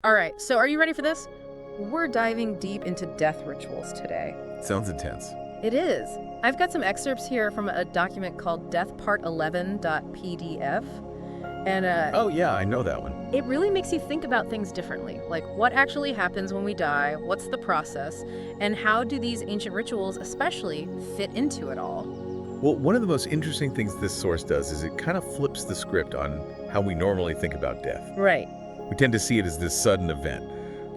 All right, so are you ready for this? We're diving deep into death rituals today. Sounds intense. It is. I've got some excerpts here from a document called deathpart11.pdf. And Oh, yeah, I know that one. it really makes you think about things differently. Like what actually happens when we die, what's the process, and how do these ancient rituals especially fit into it all? Well, one of the most interesting things this source does is it kind of flips the script on how we normally think about death. Right. We tend to see it as this sudden event,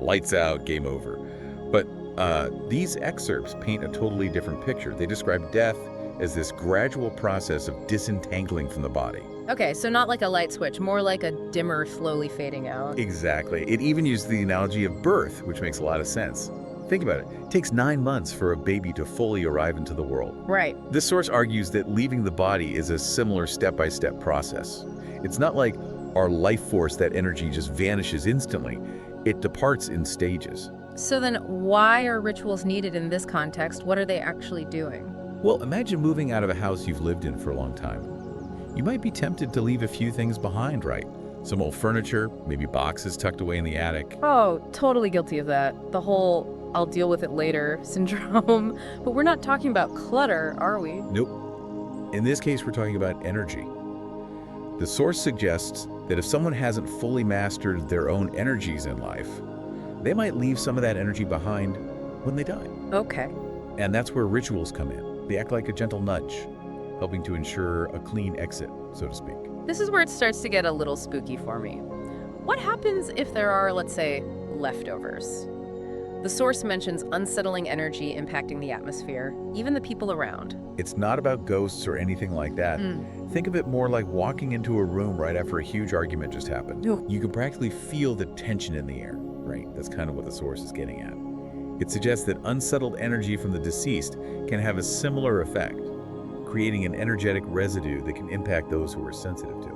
lights out, game over. But these excerpts paint a totally different picture. They describe death as this gradual process of disentangling from the body. Okay, so not like a light switch, more like a dimmer slowly fading out. Exactly. It even uses the analogy of birth, which makes a lot of sense. Think about it. It takes 9 months for a baby to fully arrive into the world. Right. This source argues that leaving the body is a similar step-by-step process. It's not like our life force, that energy just vanishes instantly. It departs in stages. So then why are rituals needed in this context? What are they actually doing? Well, imagine moving out of a house you've lived in for a long time. You might be tempted to leave a few things behind, right? Some old furniture, maybe boxes tucked away in the attic. Oh, totally guilty of that. The whole I'll deal with it later syndrome. But we're not talking about clutter, are we? Nope. In this case, we're talking about energy. The source suggests that if someone hasn't fully mastered their own energies in life, they might leave some of that energy behind when they die. Okay. And that's where rituals come in. They act like a gentle nudge, helping to ensure a clean exit, so to speak. This is where it starts to get a little spooky for me. What happens if there are, let's say, leftovers? The source mentions unsettling energy impacting the atmosphere, even the people around. It's not about ghosts or anything like that. Think of it more like walking into a room right after a huge argument just happened. Ooh. You can practically feel the tension in the air, right? That's kind of what the source is getting at. It suggests that unsettled energy from the deceased can have a similar effect, creating an energetic residue that can impact those who are sensitive to it.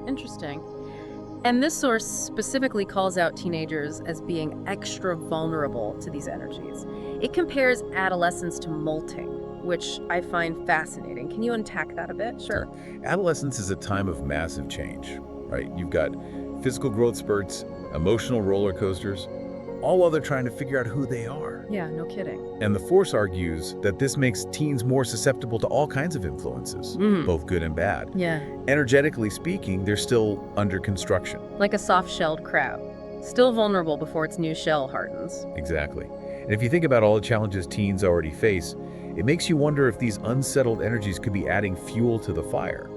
Interesting. And this source specifically calls out teenagers as being extra vulnerable to these energies. It compares adolescence to molting, which I find fascinating. Can you unpack that a bit? Sure. Adolescence is a time of massive change, right? You've got physical growth spurts, emotional roller coasters, all while they're trying to figure out who they are. Yeah, no kidding. And the Force argues that this makes teens more susceptible to all kinds of influences, both good and bad. Yeah. Energetically speaking, they're still under construction. Like a soft-shelled crab. Still vulnerable before its new shell hardens. Exactly. And if you think about all the challenges teens already face, it makes you wonder if these unsettled energies could be adding fuel to the fire.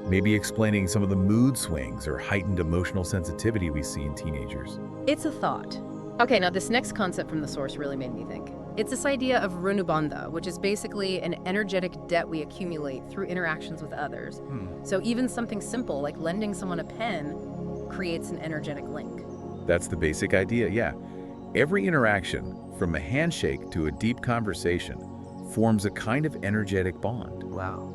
Maybe explaining some of the mood swings or heightened emotional sensitivity we see in teenagers. It's a thought. Okay, now this next concept from the source really made me think. It's this idea of runanubandha, which is basically an energetic debt we accumulate through interactions with others. So even something simple like lending someone a pen creates an energetic link. That's the basic idea, yeah. Every interaction, from a handshake to a deep conversation, forms a kind of energetic bond. Wow.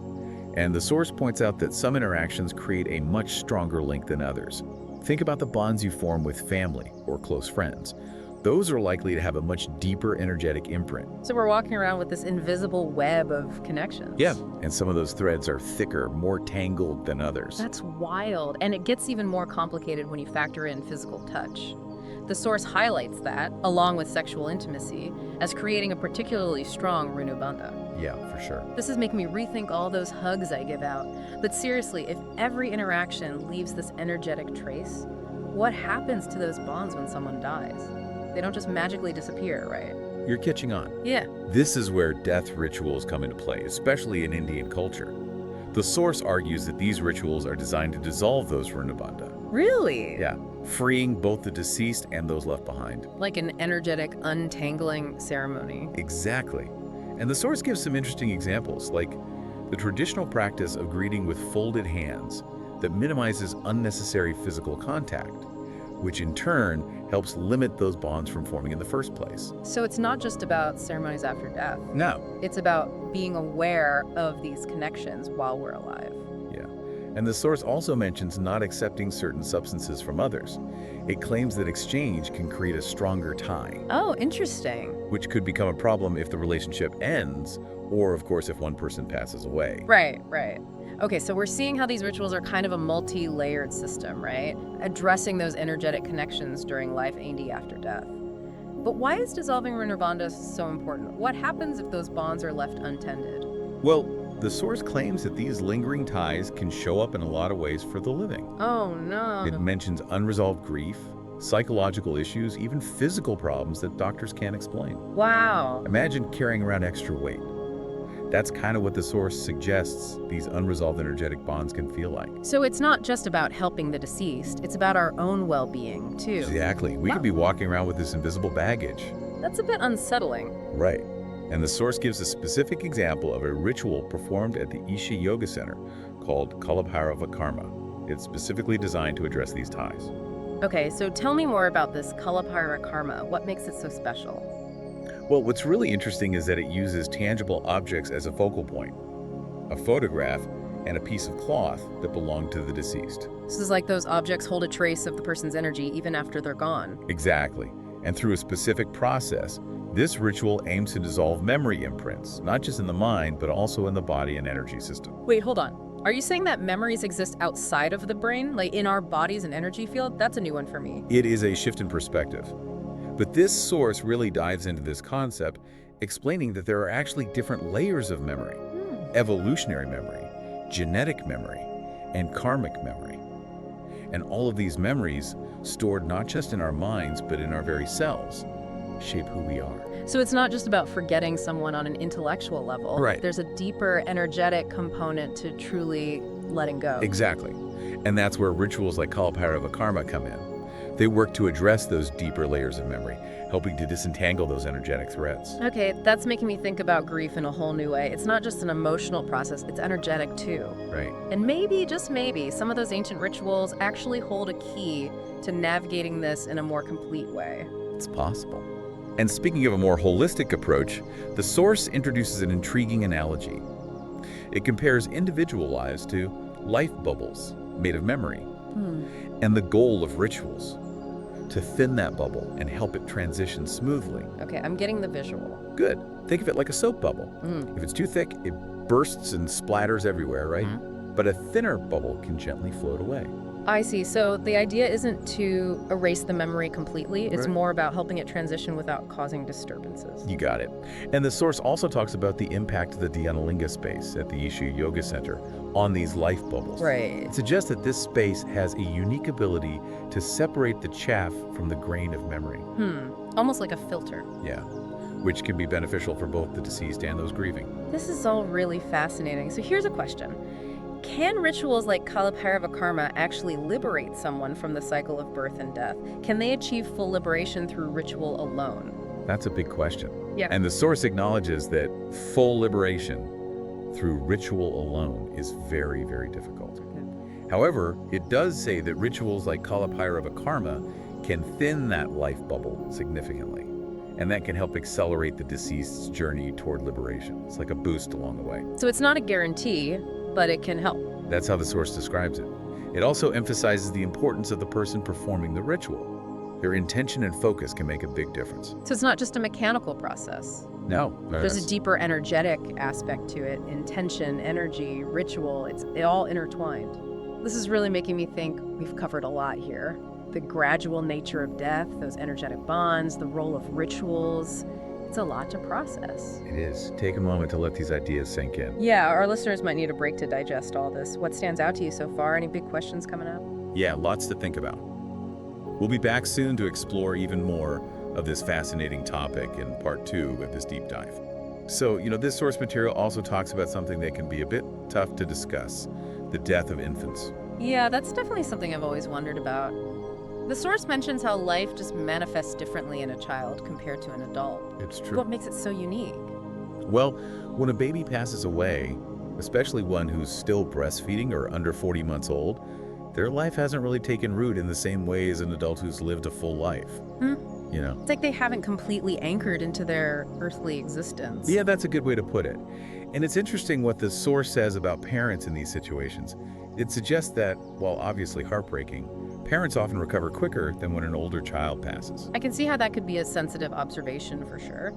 And the source points out that some interactions create a much stronger link than others. Think about the bonds you form with family or close friends. Those are likely to have a much deeper energetic imprint. So we're walking around with this invisible web of connections. Yeah, and some of those threads are thicker, more tangled than others. That's wild. And it gets even more complicated when you factor in physical touch. The source highlights that, along with sexual intimacy, as creating a particularly strong runanubandha. Yeah, for sure. This is making me rethink all those hugs I give out. But seriously, if every interaction leaves this energetic trace, what happens to those bonds when someone dies? They don't just magically disappear, right? You're catching on. Yeah. This is where death rituals come into play, especially in Indian culture. The source argues that these rituals are designed to dissolve those runanubandha. Really? Yeah, freeing both the deceased and those left behind. Like an energetic untangling ceremony. Exactly. And the source gives some interesting examples, like the traditional practice of greeting with folded hands that minimizes unnecessary physical contact, which in turn helps limit those bonds from forming in the first place. So it's not just about ceremonies after death. No. It's about being aware of these connections while we're alive. Yeah. And the source also mentions not accepting certain substances from others. It claims that exchange can create a stronger tie, Oh, interesting. which could become a problem if the relationship ends, or of course if one person passes away. Right, right. Okay, so we're seeing how these rituals are kind of a multi-layered system, right? Addressing those energetic connections during life and after death. But why is dissolving runanubandha so important? What happens if those bonds are left untended? Well, the source claims that these lingering ties can show up in a lot of ways for the living. Oh no. It mentions unresolved grief, psychological issues, even physical problems that doctors can't explain. Wow. Imagine carrying around extra weight. That's kind of what the source suggests these unresolved energetic bonds can feel like. So it's not just about helping the deceased, it's about our own well-being, too. Exactly. We could be walking around with this invisible baggage. That's a bit unsettling. Right. And the source gives a specific example of a ritual performed at the Isha Yoga Center called Kalabhairava Karma. It's specifically designed to address these ties. Okay, so tell me more about this Kalabhairava Karma. What makes it so special? Well, what's really interesting is that it uses tangible objects as a focal point. A photograph and a piece of cloth that belonged to the deceased. This is like those objects hold a trace of the person's energy even after they're gone. Exactly. And through a specific process, this ritual aims to dissolve memory imprints, not just in the mind, but also in the body and energy system. Wait, hold on. Are you saying that memories exist outside of the brain, like in our bodies and energy field? That's a new one for me. It is a shift in perspective. But this source really dives into this concept, explaining that there are actually different layers of memory: evolutionary memory, genetic memory, and karmic memory. And all of these memories, stored not just in our minds, but in our very cells, shape who we are. So it's not just about forgetting someone on an intellectual level. Right. There's a deeper energetic component to truly letting go. Exactly. And that's where rituals like Kalabhairava Karma come in. They work to address those deeper layers of memory, helping to disentangle those energetic threads. Okay, that's making me think about grief in a whole new way. It's not just an emotional process, it's energetic too. Right. And maybe, just maybe, some of those ancient rituals actually hold a key to navigating this in a more complete way. It's possible. And speaking of a more holistic approach, the source introduces an intriguing analogy. It compares individual lives to life bubbles made of memory, and the goal of rituals: to thin that bubble and help it transition smoothly. Okay, I'm getting the visual. Good. Think of it like a soap bubble. If it's too thick, it bursts and splatters everywhere, right? But a thinner bubble can gently float away. I see. So the idea isn't to erase the memory completely. It's Right. more about helping it transition without causing disturbances. You got it. And the source also talks about the impact of the Dhyanalinga space at the Isha Yoga Center on these life bubbles. Right. It suggests that this space has a unique ability to separate the chaff from the grain of memory. Almost like a filter. Yeah. Which can be beneficial for both the deceased and those grieving. This is all really fascinating. So here's a question. Can rituals like Kalabhairava Karma actually liberate someone from the cycle of birth and death? Can they achieve full liberation through ritual alone? That's a big question. Yeah. And the source acknowledges that full liberation through ritual alone is very, very difficult. However, it does say that rituals like Kalabhairava Karma can thin that life bubble significantly, and that can help accelerate the deceased's journey toward liberation. It's like a boost along the way. So it's not a guarantee, but it can help. That's how the source describes it. It also emphasizes the importance of the person performing the ritual. Their intention and focus can make a big difference. So it's not just a mechanical process. No. There's a deeper energetic aspect to it. Intention, energy, ritual, it's all intertwined. This is really making me think we've covered a lot here. The gradual nature of death, those energetic bonds, the role of rituals. It's a lot to process. It is. Take a moment to let these ideas sink in. Yeah, our listeners might need a break to digest all this. What stands out to you so far? Any big questions coming up? Yeah, lots to think about. We'll be back soon to explore even more of this fascinating topic in part 2 of this deep dive. So, this source material also talks about something that can be a bit tough to discuss: the death of infants. Yeah, that's definitely something I've always wondered about. The source mentions how life just manifests differently in a child compared to an adult. It's true. What makes it so unique? Well, when a baby passes away, especially one who's still breastfeeding or under 40 months old, their life hasn't really taken root in the same way as an adult who's lived a full life. It's like they haven't completely anchored into their earthly existence. Yeah, that's a good way to put it. And it's interesting what the source says about parents in these situations. It suggests that, while obviously heartbreaking, Parents often recover quicker than when an older child passes. I can see how that could be a sensitive observation for sure,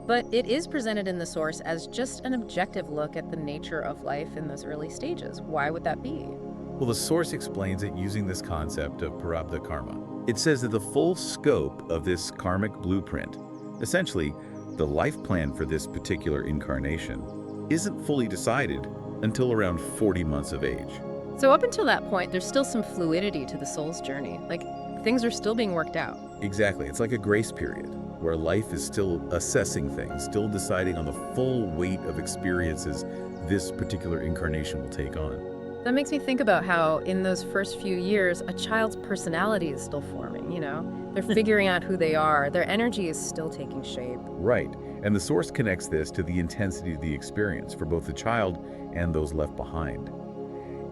but it is presented in the source as just an objective look at the nature of life in those early stages. Why would that be? Well, the source explains it using this concept of parabdha karma. It says that the full scope of this karmic blueprint, essentially the life plan for this particular incarnation, isn't fully decided until around 40 months of age. So up until that point, there's still some fluidity to the soul's journey. Like, things are still being worked out. Exactly. It's like a grace period where life is still assessing things, still deciding on the full weight of experiences this particular incarnation will take on. That makes me think about how in those first few years, a child's personality is still forming, you know? They're figuring out who they are. Their energy is still taking shape. Right. And the source connects this to the intensity of the experience for both the child and those left behind.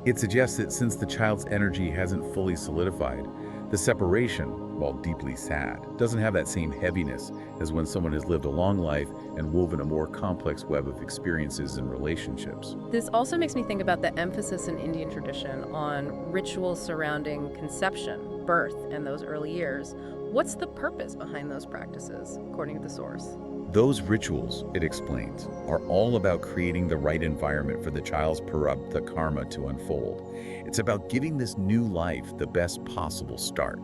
It suggests that since the child's energy hasn't fully solidified, the separation, while deeply sad, doesn't have that same heaviness as when someone has lived a long life and woven a more complex web of experiences and relationships. This also makes me think about the emphasis in Indian tradition on rituals surrounding conception, birth, and those early years. What's the purpose behind those practices, according to the source? Those rituals, it explains, are all about creating the right environment for the child's parabdha karma to unfold. It's about giving this new life the best possible start,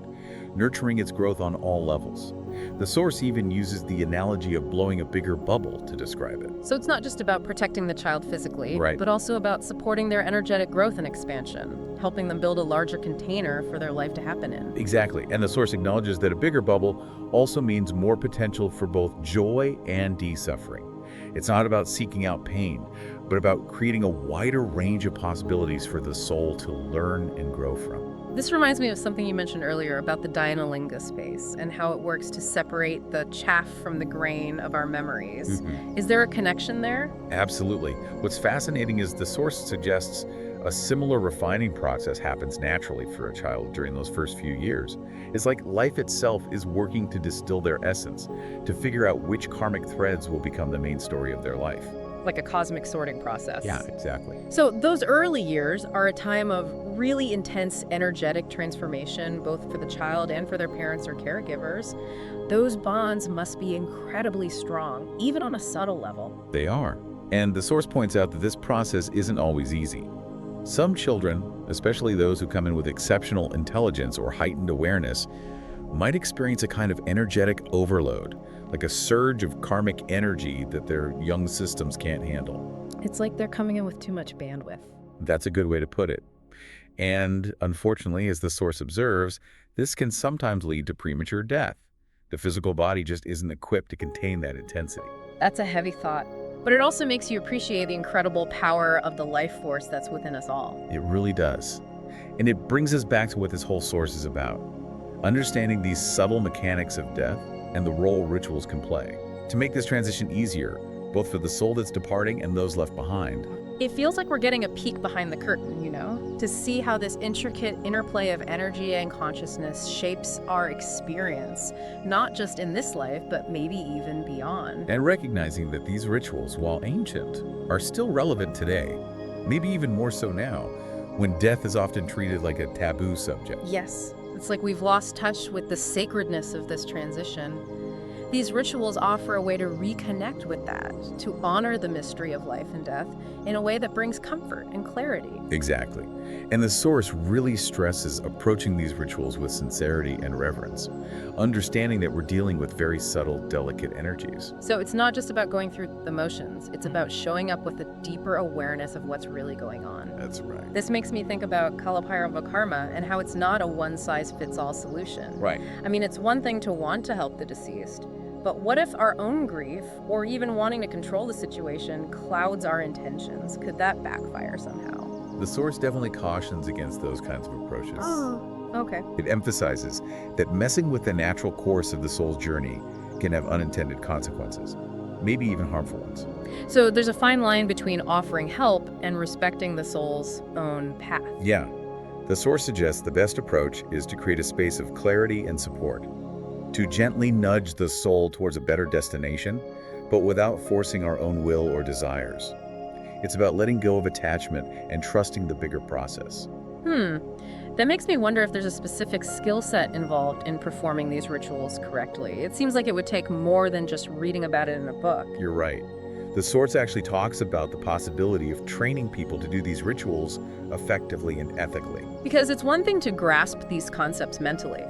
nurturing its growth on all levels. The source even uses the analogy of blowing a bigger bubble to describe it. So it's not just about protecting the child physically, Right. but also about supporting their energetic growth and expansion, helping them build a larger container for their life to happen in. Exactly, and the source acknowledges that a bigger bubble also means more potential for both joy and de-suffering. It's not about seeking out pain, but about creating a wider range of possibilities for the soul to learn and grow from. This reminds me of something you mentioned earlier about the Dhyanalinga space and how it works to separate the chaff from the grain of our memories. Is there a connection there? Absolutely. What's fascinating is the source suggests a similar refining process happens naturally for a child during those first few years. It's like life itself is working to distill their essence, to figure out which karmic threads will become the main story of their life. Like a cosmic sorting process. Yeah, exactly. So those early years are a time of really intense energetic transformation, both for the child and for their parents or caregivers. Those bonds must be incredibly strong, even on a subtle level. They are. And the source points out that this process isn't always easy. Some children, especially those who come in with exceptional intelligence or heightened awareness, might experience a kind of energetic overload, like a surge of karmic energy that their young systems can't handle. It's like they're coming in with too much bandwidth. That's a good way to put it. And unfortunately, as the source observes, this can sometimes lead to premature death. The physical body just isn't equipped to contain that intensity. That's a heavy thought. But it also makes you appreciate the incredible power of the life force that's within us all. It really does. And it brings us back to what this whole source is about. Understanding these subtle mechanics of death and the role rituals can play to make this transition easier, both for the soul that's departing and those left behind. It feels like we're getting a peek behind the curtain, you know, to see how this intricate interplay of energy and consciousness shapes our experience, not just in this life, but maybe even beyond. And recognizing that these rituals, while ancient, are still relevant today, maybe even more so now, when death is often treated like a taboo subject. Yes, it's like we've lost touch with the sacredness of this transition. These rituals offer a way to reconnect with that, to honor the mystery of life and death in a way that brings comfort and clarity. Exactly. And the source really stresses approaching these rituals with sincerity and reverence, understanding that we're dealing with very subtle, delicate energies. So it's not just about going through the motions, it's about showing up with a deeper awareness of what's really going on. That's right. This makes me think about Kalabhairava Karma and how it's not a one-size-fits-all solution. Right. I mean, it's one thing to want to help the deceased, but what if our own grief, or even wanting to control the situation, clouds our intentions? Could that backfire somehow? The source definitely cautions against those kinds of approaches. Okay. It emphasizes that messing with the natural course of the soul's journey can have unintended consequences, maybe even harmful ones. So there's a fine line between offering help and respecting the soul's own path. Yeah. The source suggests the best approach is to create a space of clarity and support, to gently nudge the soul towards a better destination, but without forcing our own will or desires. It's about letting go of attachment and trusting the bigger process. That makes me wonder if there's a specific skill set involved in performing these rituals correctly. It seems like it would take more than just reading about it in a book. You're right. The source actually talks about the possibility of training people to do these rituals effectively and ethically. Because it's one thing to grasp these concepts mentally,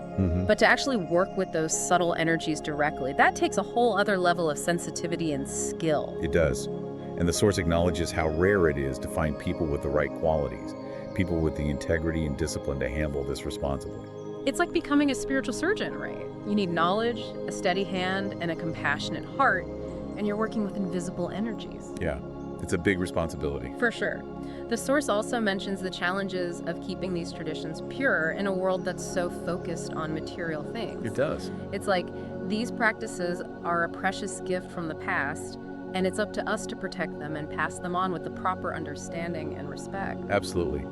but to actually work with those subtle energies directly, that takes a whole other level of sensitivity and skill. It does. And the source acknowledges how rare it is to find people with the right qualities, people with the integrity and discipline to handle this responsibly. It's like becoming a spiritual surgeon, right? You need knowledge, a steady hand, and a compassionate heart, and you're working with invisible energies. Yeah, it's a big responsibility. For sure. The source also mentions the challenges of keeping these traditions pure in a world that's so focused on material things. It does. It's like these practices are a precious gift from the past, and it's up to us to protect them and pass them on with the proper understanding and respect. Absolutely.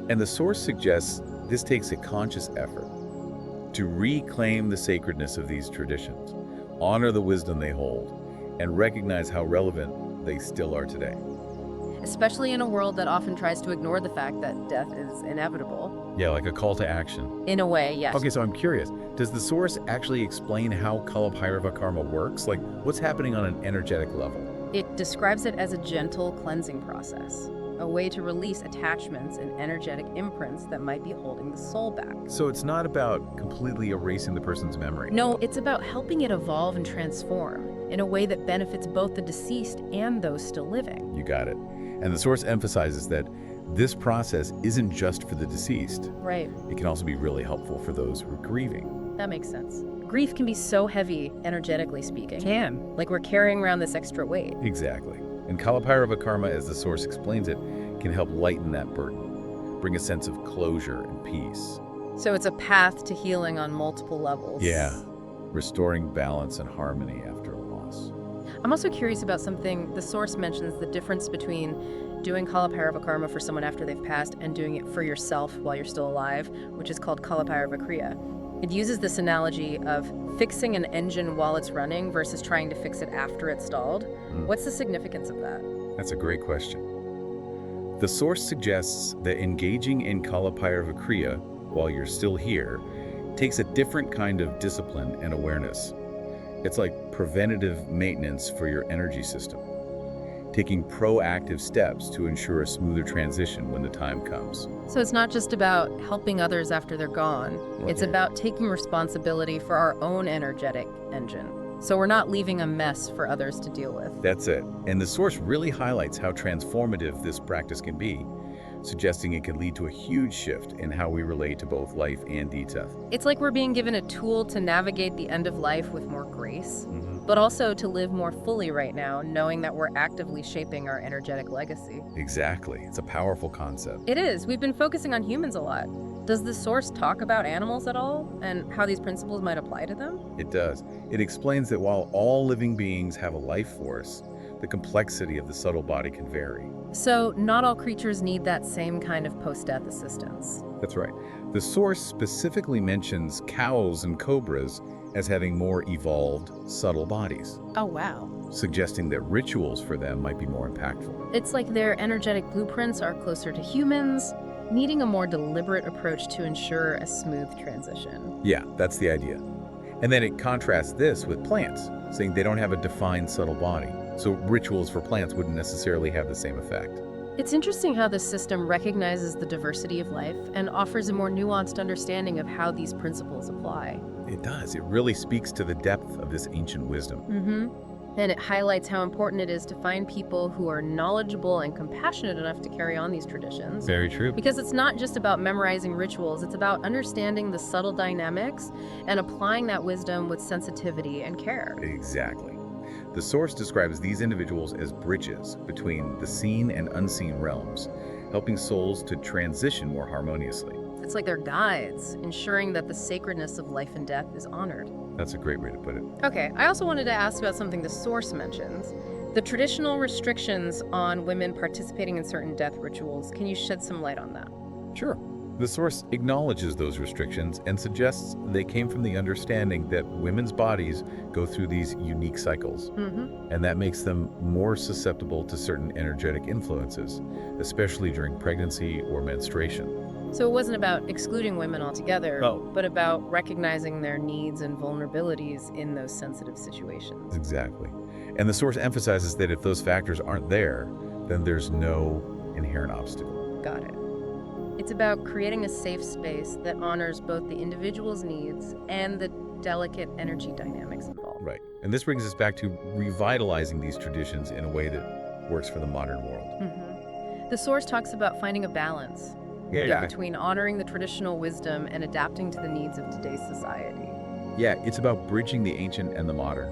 And the source suggests this takes a conscious effort to reclaim the sacredness of these traditions, honor the wisdom they hold, and recognize how relevant they still are today. Especially in a world that often tries to ignore the fact that death is inevitable. Yeah, like a call to action. In a way, yes. Okay, so I'm curious, does the source actually explain how Kalabhairava Karma works? Like, what's happening on an energetic level? It describes it as a gentle cleansing process, a way to release attachments and energetic imprints that might be holding the soul back. So it's not about completely erasing the person's memory. No, it's about helping it evolve and transform in a way that benefits both the deceased and those still living. You got it. And the source emphasizes that this process isn't just for the deceased. Right. It can also be really helpful for those who are grieving. That makes sense. Grief can be so heavy, energetically speaking. Like we're carrying around this extra weight. Exactly. And Kalabhairava Karma, as the source explains it, can help lighten that burden, bring a sense of closure and peace. So it's a path to healing on multiple levels. Yeah, restoring balance and harmony after a loss. I'm also curious about something the source mentions, the difference between doing Kalabhairava Karma for someone after they've passed and doing it for yourself while you're still alive, which is called Kalabhairava Kriya. It uses this analogy of fixing an engine while it's running versus trying to fix it after it's stalled. What's the significance of that? That's a great question. The source suggests that engaging in Kalabhairava Kriya while you're still here takes a different kind of discipline and awareness. It's like preventative maintenance for your energy system, taking proactive steps to ensure a smoother transition when the time comes. So it's not just about helping others after they're gone. It's about taking responsibility for our own energetic engine. So we're not leaving a mess for others to deal with. That's it. And the source really highlights how transformative this practice can be, suggesting it can lead to a huge shift in how we relate to both life and death. It's like we're being given a tool to navigate the end of life with more grace, but also to live more fully right now, knowing that we're actively shaping our energetic legacy. Exactly. It's a powerful concept. It is. We've been focusing on humans a lot. Does the source talk about animals at all and how these principles might apply to them? It does. It explains that while all living beings have a life force, the complexity of the subtle body can vary. So not all creatures need that same kind of post-death assistance. That's right. The source specifically mentions cows and cobras as having more evolved, subtle bodies, Oh, wow. suggesting that rituals for them might be more impactful. It's like their energetic blueprints are closer to humans, needing a more deliberate approach to ensure a smooth transition. Yeah, that's the idea. And then it contrasts this with plants, saying they don't have a defined subtle body. So rituals for plants wouldn't necessarily have the same effect. It's interesting how this system recognizes the diversity of life and offers a more nuanced understanding of how these principles apply. It does. It really speaks to the depth of this ancient wisdom. And it highlights how important it is to find people who are knowledgeable and compassionate enough to carry on these traditions. Very true. Because it's not just about memorizing rituals, it's about understanding the subtle dynamics and applying that wisdom with sensitivity and care. Exactly. The source describes these individuals as bridges between the seen and unseen realms, helping souls to transition more harmoniously. It's like they're guides, ensuring that the sacredness of life and death is honored. That's a great way to put it. Okay, I also wanted to ask about something the source mentions. The traditional restrictions on women participating in certain death rituals. Can you shed some light on that? Sure. The source acknowledges those restrictions and suggests they came from the understanding that women's bodies go through these unique cycles, and that makes them more susceptible to certain energetic influences, especially during pregnancy or menstruation. So it wasn't about excluding women altogether, No. but about recognizing their needs and vulnerabilities in those sensitive situations. Exactly. And the source emphasizes that if those factors aren't there, then there's no inherent obstacle. Got it. It's about creating a safe space that honors both the individual's needs and the delicate energy dynamics involved. Right. And this brings us back to revitalizing these traditions in a way that works for the modern world. The source talks about finding a balance between honoring the traditional wisdom and adapting to the needs of today's society. Yeah, it's about bridging the ancient and the modern,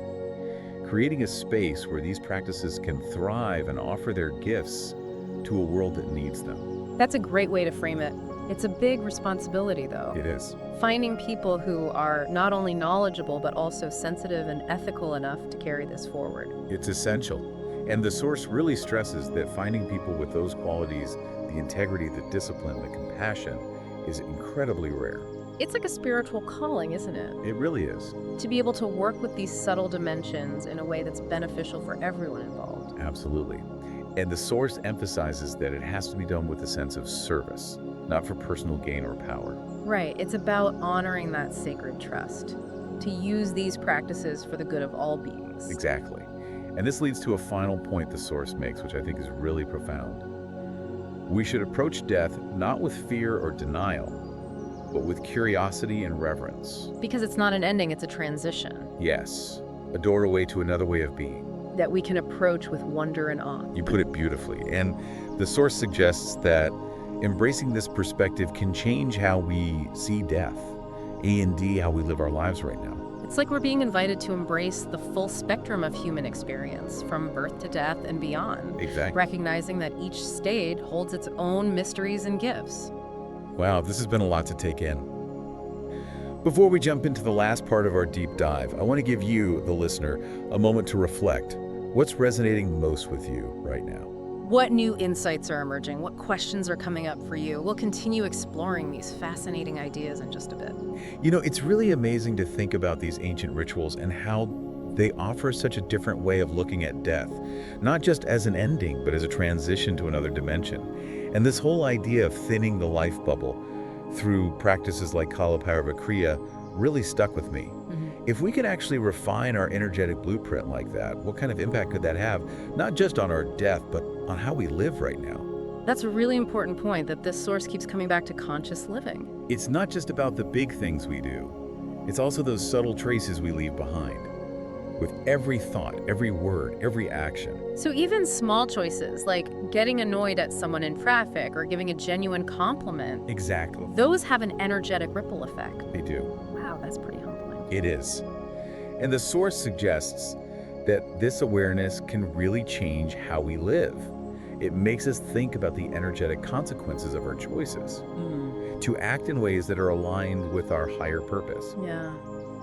creating a space where these practices can thrive and offer their gifts to a world that needs them. That's a great way to frame it. It's a big responsibility, though. It is. Finding people who are not only knowledgeable, but also sensitive and ethical enough to carry this forward. It's essential. And the source really stresses that finding people with those qualities, the integrity, the discipline, the compassion, is incredibly rare. It's like a spiritual calling, isn't it? It really is. To be able to work with these subtle dimensions in a way that's beneficial for everyone involved. Absolutely. And the source emphasizes that it has to be done with a sense of service, not for personal gain or power. Right. It's about honoring that sacred trust, to use these practices for the good of all beings. Exactly. And this leads to a final point the source makes, which I think is really profound. We should approach death not with fear or denial, but with curiosity and reverence. Because it's not an ending, it's a transition Yes, a doorway to another way of being. that we can approach with wonder and awe. You put it beautifully. And the source suggests that embracing this perspective can change how we see death, and how we live our lives right now. It's like we're being invited to embrace the full spectrum of human experience, from birth to death and beyond, Exactly. recognizing that each state holds its own mysteries and gifts. Wow, this has been a lot to take in. Before we jump into the last part of our deep dive, I want to give you, the listener, a moment to reflect. What's resonating most with you right now? What new insights are emerging? What questions are coming up for you? We'll continue exploring these fascinating ideas in just a bit. You know, it's really amazing to think about these ancient rituals and how they offer such a different way of looking at death, not just as an ending, but as a transition to another dimension. And this whole idea of thinning the life bubble through practices like Kalabhairava Karma really stuck with me. If we could actually refine our energetic blueprint like that, what kind of impact could that have, not just on our death, but on how we live right now? That's a really important point that this source keeps coming back to conscious living. It's not just about the big things we do. It's also those subtle traces we leave behind. With every thought, every word, every action. So even small choices like getting annoyed at someone in traffic or giving a genuine compliment, Exactly. those have an energetic ripple effect. They do. Wow, that's pretty humbling. It is. And the source suggests that this awareness can really change how we live. It makes us think about the energetic consequences of our choices, to act in ways that are aligned with our higher purpose, Yeah.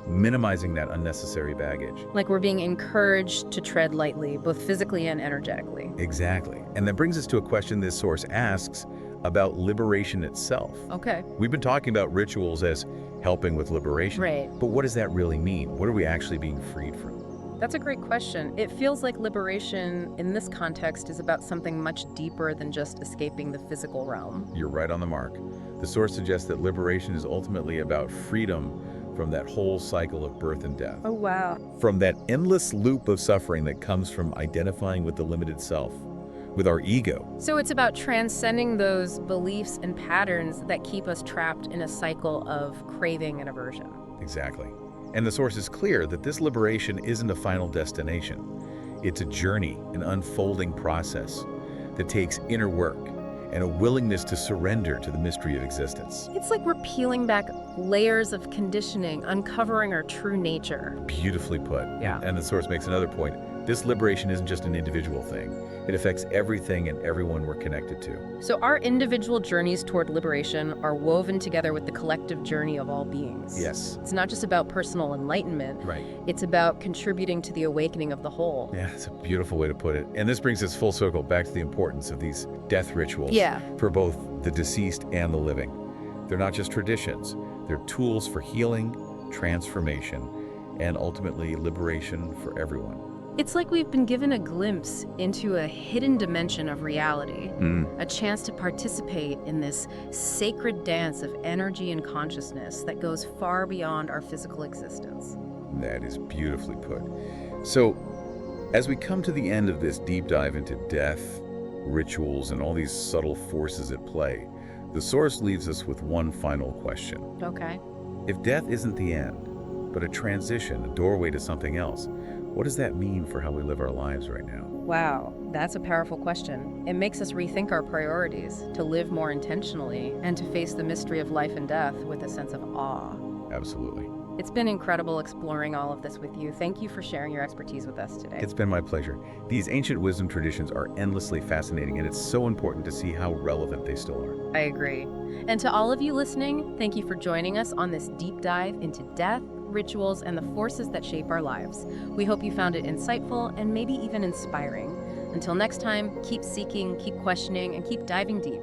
minimizing that unnecessary baggage. Like we're being encouraged to tread lightly, both physically and energetically. Exactly. And that brings us to a question this source asks about liberation itself. Okay. We've been talking about rituals as helping with liberation. Right. But what does that really mean? What are we actually being freed from? That's a great question. It feels like liberation in this context is about something much deeper than just escaping the physical realm. You're right on the mark. The source suggests that liberation is ultimately about freedom from that whole cycle of birth and death. Oh, wow. From that endless loop of suffering that comes from identifying with the limited self, with our ego. So it's about transcending those beliefs and patterns that keep us trapped in a cycle of craving and aversion. Exactly. And the source is clear that this liberation isn't a final destination. It's a journey, an unfolding process that takes inner work and a willingness to surrender to the mystery of existence. It's like we're peeling back layers of conditioning, uncovering our true nature. Beautifully put. Yeah. And the source makes another point. This liberation isn't just an individual thing. It affects everything and everyone we're connected to. So our individual journeys toward liberation are woven together with the collective journey of all beings. Yes. It's not just about personal enlightenment. Right. It's about contributing to the awakening of the whole. Yeah, it's a beautiful way to put it. And this brings us full circle back to the importance of these death rituals for both the deceased and the living. They're not just traditions. They're tools for healing, transformation, and ultimately liberation for everyone. It's like we've been given a glimpse into a hidden dimension of reality, Mm, a chance to participate in this sacred dance of energy and consciousness that goes far beyond our physical existence. that is beautifully put. So, as we come to the end of this deep dive into death, rituals, and all these subtle forces at play, the source leaves us with one final question. Okay. If death isn't the end, but a transition, a doorway to something else, what does that mean for how we live our lives right now? Wow, that's a powerful question. It makes us rethink our priorities, to live more intentionally, and to face the mystery of life and death with a sense of awe. Absolutely. It's been incredible exploring all of this with you. Thank you for sharing your expertise with us today. It's been my pleasure. These ancient wisdom traditions are endlessly fascinating, and it's so important to see how relevant they still are. I agree. And to all of you listening, thank you for joining us on this deep dive into death, rituals, and the forces that shape our lives. We hope you found it insightful and maybe even inspiring. Until next time, keep seeking, keep questioning, and keep diving deep.